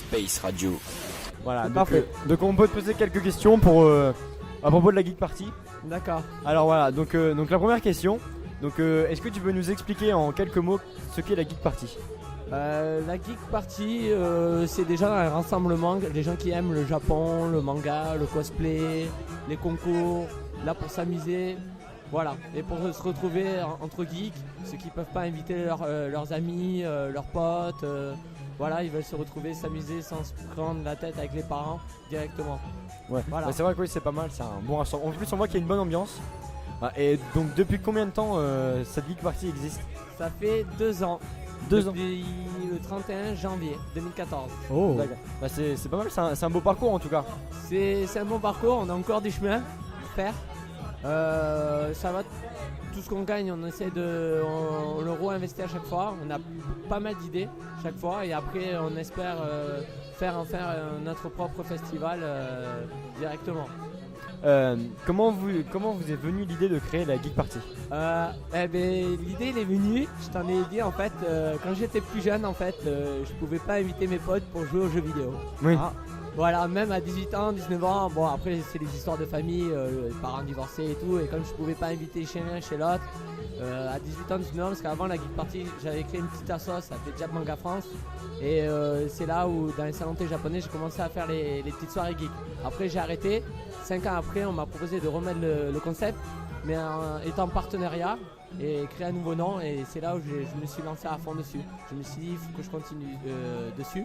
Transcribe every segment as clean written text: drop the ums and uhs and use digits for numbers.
Space Radio. Voilà, Parfait. donc on peut te poser quelques questions à propos de la Geek Party. D'accord. Alors voilà, donc la première question. Donc est-ce que tu peux nous expliquer en quelques mots ce qu'est la Geek Party? La Geek Party, c'est déjà un rassemblement des gens qui aiment le Japon, le manga, le cosplay, les concours, là pour s'amuser. Voilà, et pour se retrouver entre geeks, ceux qui ne peuvent pas inviter leurs amis, leurs potes, voilà, ils veulent se retrouver, s'amuser sans se prendre la tête avec les parents directement. Ouais, voilà. Bah, c'est vrai que oui, c'est pas mal, c'est un bon rassemblement. En plus, on voit qu'il y a une bonne ambiance. Ah, et donc, depuis combien de temps cette Geek Party existe? Ça fait 2 ans. 2 ans. Depuis le 31 janvier 2014. Oh, d'accord. Bah, c'est pas mal, c'est un beau parcours en tout cas. C'est un bon parcours, on a encore du chemin à faire. Ça va, tout ce qu'on gagne, on essaie on le réinvestit à chaque fois. On a pas mal d'idées chaque fois et après on espère faire notre propre festival directement. Comment vous est venue l'idée de créer la Geek Party? L'idée elle est venue, je t'en ai dit en fait, quand j'étais plus jeune en fait, je pouvais pas inviter mes potes pour jouer aux jeux vidéo. Oui. Voilà, même à 18 ans, 19 ans, bon après c'est les histoires de famille, les parents divorcés et tout, et comme je pouvais pas inviter chez l'un, chez l'autre, à 18 ans, 19 ans, parce qu'avant la Geek Party, j'avais créé une petite asso, ça s'appelait Jap Manga France, et c'est là où dans les salons thé japonais, j'ai commencé à faire les petites soirées geek. Après j'ai arrêté, 5 ans après, on m'a proposé de remettre le concept, mais étant en partenariat, et créer un nouveau nom, et c'est là où je me suis lancé à fond dessus. Je me suis dit, il faut que je continue dessus.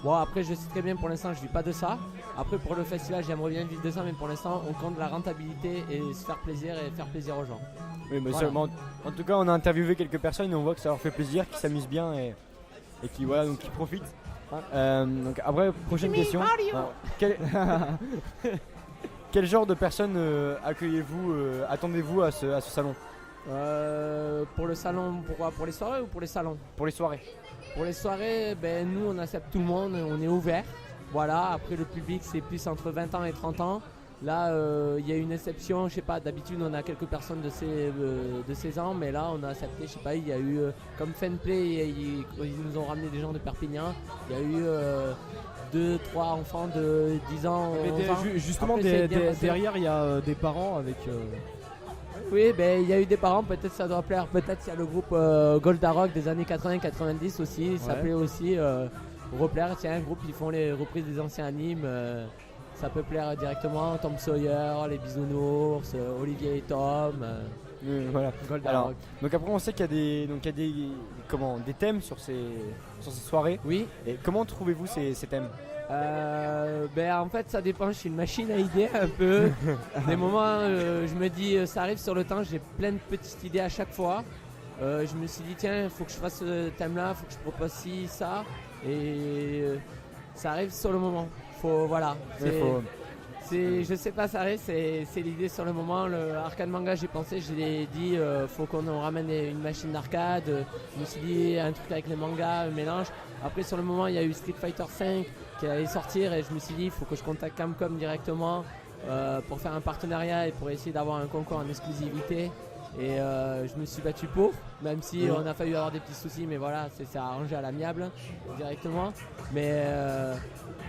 Bon, après je sais très bien, pour l'instant je vis pas de ça. Après pour le festival j'aimerais bien vivre de ça, mais pour l'instant on compte la rentabilité et se faire plaisir et faire plaisir aux gens. Oui, mais Voilà. seulement, en tout cas on a interviewé quelques personnes et on voit que ça leur fait plaisir, qu'ils s'amusent bien et qui voilà, donc qui profitent. Donc après, prochaine question. Alors, quel genre de personnes attendez-vous à ce salon? Pour le salon, pour les soirées ou pour les salons? Pour les soirées. Pour les soirées, nous on accepte tout le monde, on est ouvert. Voilà, après le public c'est plus entre 20 ans et 30 ans. Là il y a une exception, je sais pas, d'habitude on a quelques personnes de 16 ans, mais là on a accepté, je sais pas, il y a eu comme Fanplay, ils nous ont ramené des gens de Perpignan, il y a eu 2-3 enfants de 10 ans. Justement, Après, derrière il y a des parents avec. Oui, il y a eu des parents, peut-être ça doit plaire, peut-être il y a le groupe Goldarock des années 80-90 aussi, ça plaît aussi, replaire, c'est un groupe qui font les reprises des anciens animes, ça peut plaire directement, Tom Sawyer, les Bisounours, Olivier et Tom, Voilà. Goldarock. Alors, donc après on sait qu'il y a des thèmes sur ces soirées. Oui. Et comment trouvez-vous ces thèmes? En fait ça dépend, je suis une machine à idées un peu. Des moments je me dis ça arrive sur le temps, j'ai plein de petites idées à chaque fois. Je me suis dit tiens il faut que je fasse ce thème là, il faut que je propose ci, ça. Et ça arrive sur le moment. Je sais pas, ça arrive, c'est l'idée sur le moment. Le arcade manga j'ai pensé, j'ai dit faut qu'on en ramène une machine d'arcade. Je me suis dit un truc avec les mangas, un mélange. Après sur le moment il y a eu Street Fighter 5 qui allait sortir et je me suis dit il faut que je contacte Capcom directement pour faire un partenariat et pour essayer d'avoir un concours en exclusivité. Et je me suis battu pour, même si on a failli avoir des petits soucis, mais voilà, c'est arrangé à l'amiable directement. Mais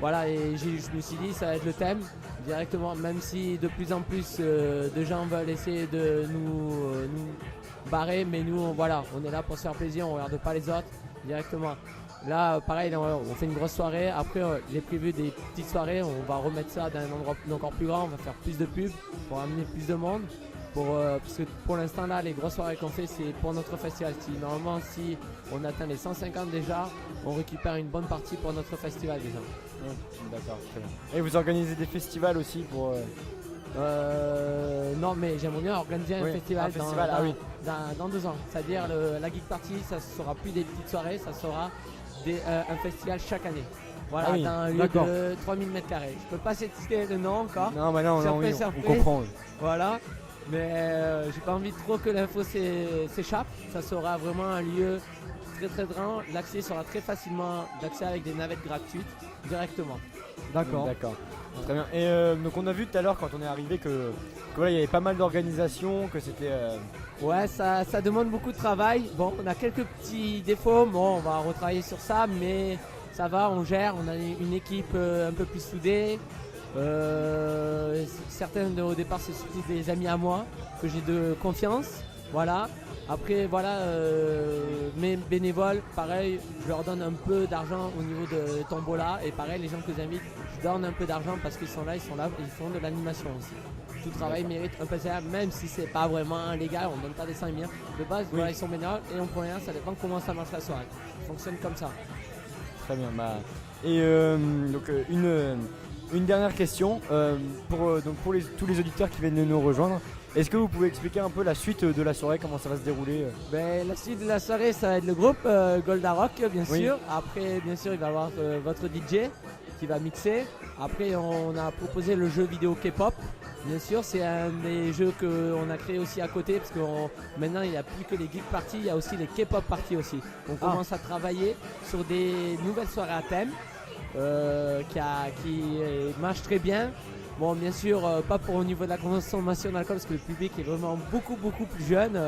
voilà, et je me suis dit ça va être le thème directement, même si de plus en plus de gens veulent essayer de nous barrer, mais nous on est là pour se faire plaisir, on regarde pas les autres directement. Là pareil, on fait une grosse soirée, après j'ai prévu des petites soirées, on va remettre ça dans un endroit encore plus grand, on va faire plus de pubs pour amener plus de monde. Parce que pour l'instant là les grosses soirées qu'on fait c'est pour notre festival. Normalement si on atteint les 150 déjà, on récupère une bonne partie pour notre festival déjà. D'accord, très bien. Et vous organisez des festivals aussi pour Non mais j'aimerais bien organiser un festival, dans 2 ans. C'est-à-dire la Geek Party ça sera plus des petites soirées, ça sera un festival chaque année. Voilà, dans un lieu de 3000 m². Je peux pas citer le nom encore. Non mais non, on comprend. Oui. Voilà. Mais j'ai pas envie trop que l'info s'échappe. Ça sera vraiment un lieu très très grand. L'accès sera très facilement d'accès avec des navettes gratuites directement. D'accord. Très bien. Et donc on a vu tout à l'heure quand on est arrivé que voilà, il y avait pas mal d'organisations, que c'était. Ouais, ça demande beaucoup de travail. Bon, on a quelques petits défauts. Bon, on va retravailler sur ça, mais ça va, on gère, on a une équipe un peu plus soudée. Certains au départ c'est surtout des amis à moi que j'ai de confiance, voilà. Après voilà, mes bénévoles, pareil, je leur donne un peu d'argent au niveau de Tombola et pareil les gens que j'invite, je donne un peu d'argent parce qu'ils sont là, ils font de l'animation aussi. Tout travail mérite un peu de salaire, même si c'est pas vraiment légal, on donne pas des 5 000. De base, voilà, ils sont bénévoles et on prend rien, ça dépend comment ça marche la soirée. Ça fonctionne comme ça. Très bien. Et donc une dernière question pour tous les auditeurs qui viennent de nous rejoindre. Est-ce que vous pouvez expliquer un peu la suite de la soirée, comment ça va se dérouler La suite de la soirée, ça va être le groupe Goldarock, bien sûr. Après, bien sûr, il va y avoir votre DJ qui va mixer. Après, on a proposé le jeu vidéo K-pop. Bien sûr, c'est un des jeux qu'on a créé aussi à côté parce que maintenant il n'y a plus que les geek parties, il y a aussi les K-pop parties aussi. On commence à travailler sur des nouvelles soirées à thème qui marchent très bien. Bon, bien sûr, pas pour au niveau de la consommation d'alcool parce que le public est vraiment beaucoup plus jeune.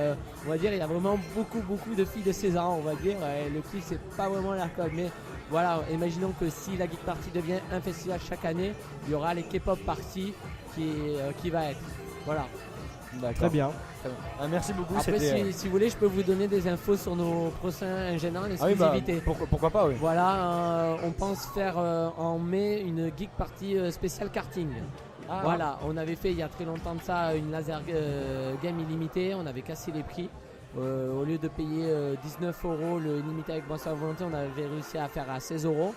On va dire, il y a vraiment beaucoup de filles de 16 ans, on va dire. Et le prix, c'est pas vraiment l'alcool, mais voilà, imaginons que si la Geek Party devient un festival chaque année, il y aura les K-pop parties qui va être. Voilà. D'accord. Très bien. Merci beaucoup. Après, si vous voulez, je peux vous donner des infos sur nos prochains ingénieurs, les exclusivités. Pourquoi pas, oui. Voilà, on pense faire en mai une Geek Party spéciale karting. Voilà, on avait fait il y a très longtemps de ça une laser game illimitée, on avait cassé les prix. Au lieu de payer 19 € le limité avec boisson à volonté, on avait réussi à faire à 16 €.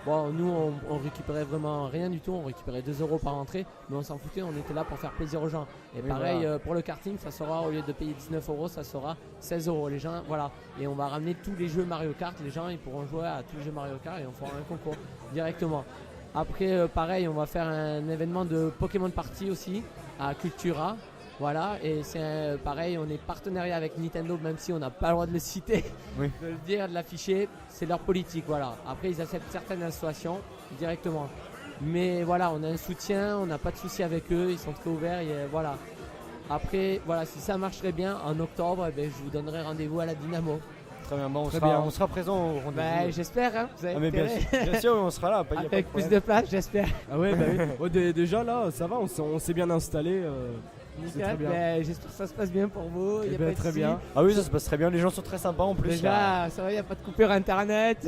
Bon, nous on récupérait vraiment rien du tout, on récupérait 2 € par entrée, mais on s'en foutait, on était là pour faire plaisir aux gens. Et pareil, voilà. Pour le karting, ça sera, au lieu de payer 19 €, ça sera 16 €. Les gens, voilà. Et on va ramener tous les jeux Mario Kart, les gens ils pourront jouer à tous les jeux Mario Kart et on fera un concours directement. Après, pareil, on va faire un événement de Pokémon Party aussi à Cultura. Voilà, et c'est pareil, on est partenariat avec Nintendo, même si on n'a pas le droit de le citer, de le dire, de l'afficher, c'est leur politique, voilà. Après, ils acceptent certaines associations directement. Mais voilà, on a un soutien, on n'a pas de souci avec eux, ils sont très ouverts, et voilà. Après, voilà, si ça marcherait bien, en octobre, je vous donnerai rendez-vous à la Dynamo. Très bien, bon, on sera présent au rendez-vous. J'espère, hein, vous avez mais bien sûr, on sera là. Avec plus de place, j'espère. Ah ouais, oui. Déjà là, ça va, on s'est bien installé. J'espère que ça se passe bien pour vous. Très bien. Ah oui, ça se passe très bien. Les gens sont très sympas en plus. Déjà, ça va, il n'y a pas de coupure internet.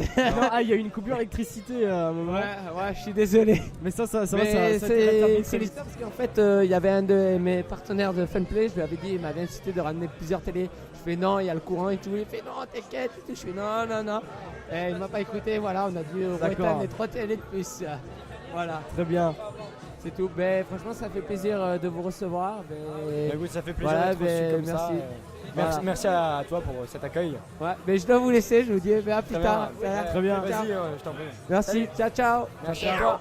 Il y a eu une coupure d'électricité à un moment. Ouais, je suis désolé. Mais ça va. C'est l'histoire parce qu'en fait, il y avait un de mes partenaires de Funplay. Je lui avais dit, il m'avait incité de ramener plusieurs télés. Je fais non, il y a le courant et tout. Il fait non, t'inquiète. Je fais non. Et il m'a pas écouté. Voilà, on a dû éteindre les 3 télés de plus. Voilà. Très bien. C'est tout. Franchement, ça fait plaisir de vous recevoir. Écoute, ça fait plaisir d'être reçu comme merci. Ça. Merci à toi pour cet accueil. Ouais, mais je dois vous laisser. Je vous dis à plus tard. Très bien. Vas-y, je t'en prie. Merci. Ciao. Merci à toi.